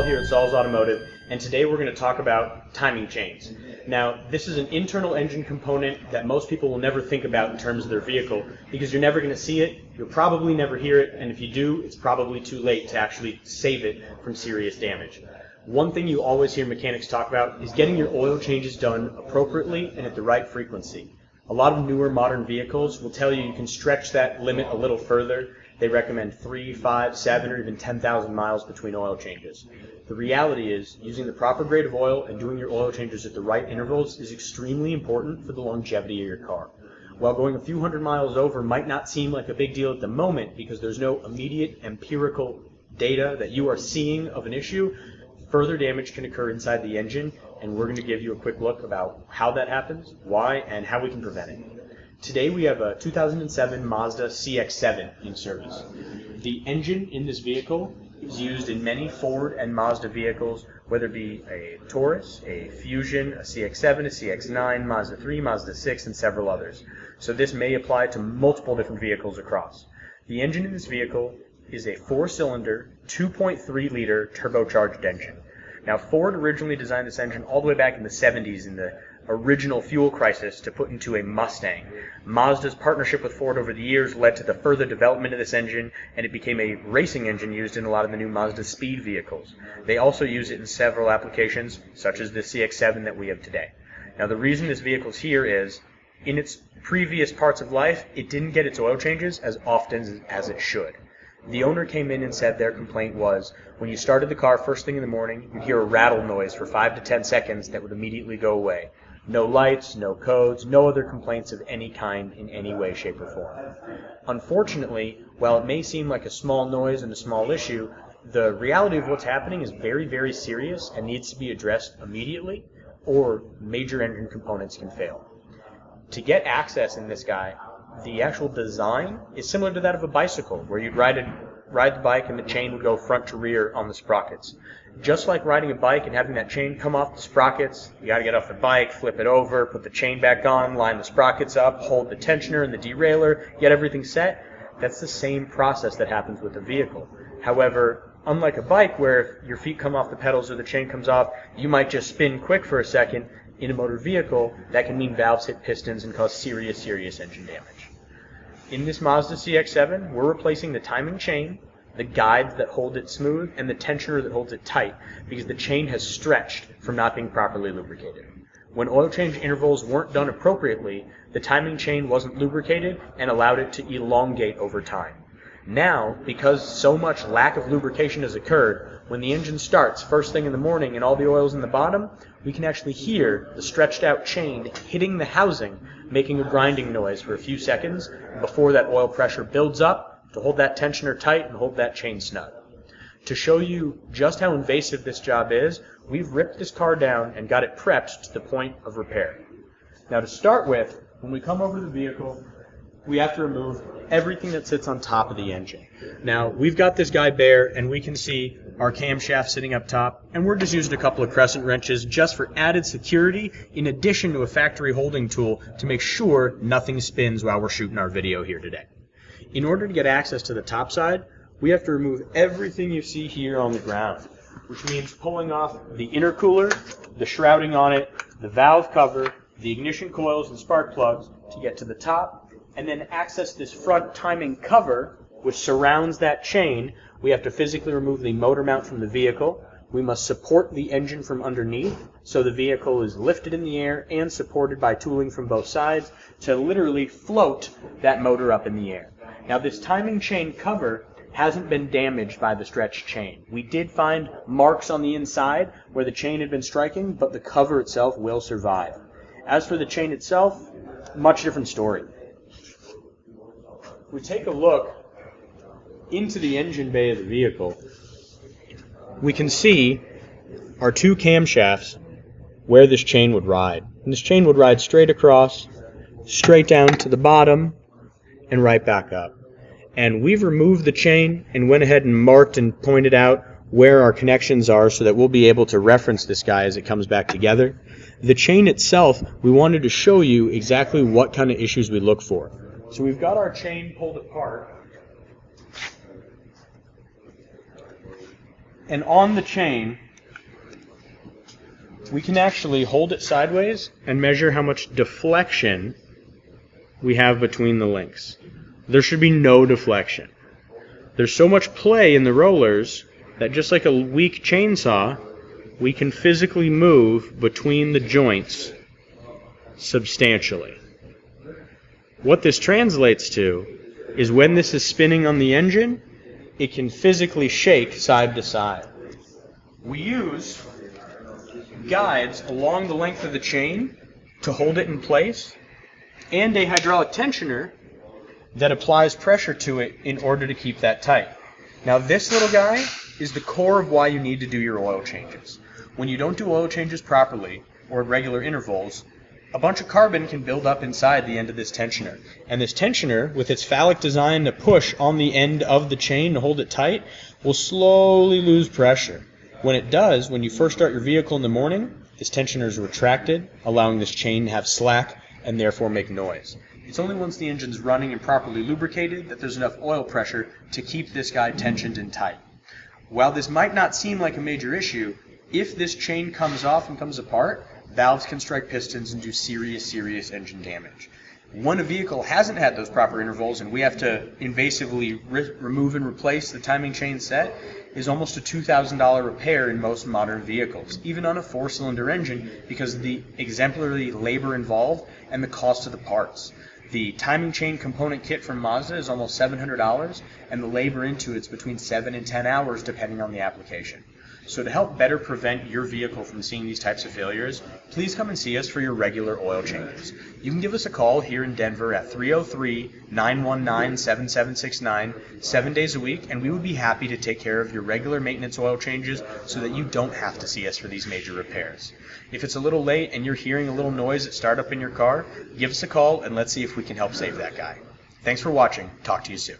here at Saul's Automotive, and today we're going to talk about timing chains. Now, this is an internal engine component that most people will never think about in terms of their vehicle because you're never going to see it, you'll probably never hear it, and if you do, it's probably too late to actually save it from serious damage. One thing you always hear mechanics talk about is getting your oil changes done appropriately and at the right frequency. A lot of newer modern vehicles will tell you can stretch that limit a little further. They recommend 3, 5, 7, or even 10,000 miles between oil changes. The reality is, using the proper grade of oil and doing your oil changes at the right intervals is extremely important for the longevity of your car. While going a few hundred miles over might not seem like a big deal at the moment because there's no immediate empirical data that you are seeing of an issue, further damage can occur inside the engine, and we're going to give you a quick look about how that happens, why, and how we can prevent it. Today we have a 2007 Mazda CX-7 in service. The engine in this vehicle is used in many Ford and Mazda vehicles, whether it be a Taurus, a Fusion, a CX-7, a CX-9, Mazda 3, Mazda 6, and several others. So this may apply to multiple different vehicles across. The engine in this vehicle is a 4-cylinder, 2.3-liter turbocharged engine. Now, Ford originally designed this engine all the way back in the 70s in the original fuel crisis to put into a Mustang. Mazda's partnership with Ford over the years led to the further development of this engine, and it became a racing engine used in a lot of the new Mazda speed vehicles. They also use it in several applications, such as the CX-7 that we have today. Now, the reason this vehicle's here is, in its previous parts of life, it didn't get its oil changes as often as it should. The owner came in and said their complaint was, when you started the car first thing in the morning, you'd hear a rattle noise for 5 to 10 seconds that would immediately go away. No lights, no codes, no other complaints of any kind in any way, shape, or form. Unfortunately, while it may seem like a small noise and a small issue, the reality of what's happening is very, very serious and needs to be addressed immediately, or major engine components can fail. To get access in this guy, the actual design is similar to that of a bicycle, where you'd ride the bike and the chain would go front to rear on the sprockets. Just like riding a bike and having that chain come off the sprockets, you got to get off the bike, flip it over, put the chain back on, line the sprockets up, hold the tensioner and the derailleur, get everything set. That's the same process that happens with a vehicle. However, unlike a bike where if your feet come off the pedals or the chain comes off, you might just spin quick for a second. In a motor vehicle, that can mean valves hit pistons and cause serious engine damage. In this Mazda CX-7, we're replacing the timing chain, the guides that hold it smooth, and the tensioner that holds it tight, because the chain has stretched from not being properly lubricated. When oil change intervals weren't done appropriately, the timing chain wasn't lubricated and allowed it to elongate over time. Now, because so much lack of lubrication has occurred, when the engine starts first thing in the morning and all the oil's in the bottom, we can actually hear the stretched out chain hitting the housing, making a grinding noise for a few seconds before that oil pressure builds up to hold that tensioner tight and hold that chain snug. To show you just how invasive this job is, we've ripped this car down and got it prepped to the point of repair. Now, to start with, when we come over to the vehicle, we have to remove everything that sits on top of the engine. Now, we've got this guy bare, and we can see our camshaft sitting up top, and we're just using a couple of crescent wrenches just for added security, in addition to a factory holding tool to make sure nothing spins while we're shooting our video here today. In order to get access to the top side, we have to remove everything you see here on the ground, which means pulling off the intercooler, the shrouding on it, the valve cover, the ignition coils and spark plugs to get to the top, and then access this front timing cover, which surrounds that chain. We have to physically remove the motor mount from the vehicle. We must support the engine from underneath, so the vehicle is lifted in the air and supported by tooling from both sides to literally float that motor up in the air. Now, this timing chain cover hasn't been damaged by the stretched chain. We did find marks on the inside where the chain had been striking, but the cover itself will survive. As for the chain itself, much different story. If we take a look into the engine bay of the vehicle, we can see our two camshafts where this chain would ride. And this chain would ride straight across, straight down to the bottom, and right back up. And we've removed the chain and went ahead and marked and pointed out where our connections are so that we'll be able to reference this guy as it comes back together. The chain itself, we wanted to show you exactly what kind of issues we look for. So we've got our chain pulled apart. And on the chain, we can actually hold it sideways and measure how much deflection we have between the links. There should be no deflection. There's so much play in the rollers that just like a weak chainsaw, we can physically move between the joints substantially. What this translates to is when this is spinning on the engine, it can physically shake side to side. We use guides along the length of the chain to hold it in place, and a hydraulic tensioner that applies pressure to it in order to keep that tight. Now this little guy is the core of why you need to do your oil changes. When you don't do oil changes properly, or at regular intervals, a bunch of carbon can build up inside the end of this tensioner. And this tensioner, with its phallic design to push on the end of the chain to hold it tight, will slowly lose pressure. When it does, when you first start your vehicle in the morning, this tensioner is retracted, allowing this chain to have slack and therefore make noise. It's only once the engine's running and properly lubricated that there's enough oil pressure to keep this guy tensioned and tight. While this might not seem like a major issue, if this chain comes off and comes apart, valves can strike pistons and do serious engine damage. When a vehicle hasn't had those proper intervals and we have to invasively remove and replace the timing chain set, is almost a $2,000 repair in most modern vehicles, even on a 4-cylinder engine, because of the exemplary labor involved and the cost of the parts. The timing chain component kit from Mazda is almost $700, and the labor into it's between 7 and 10 hours depending on the application. So to help better prevent your vehicle from seeing these types of failures, please come and see us for your regular oil changes. You can give us a call here in Denver at 303-919-7769 7 days a week, and we would be happy to take care of your regular maintenance oil changes so that you don't have to see us for these major repairs. If it's a little late and you're hearing a little noise at startup in your car, give us a call and let's see if we can help save that guy. Thanks for watching. Talk to you soon.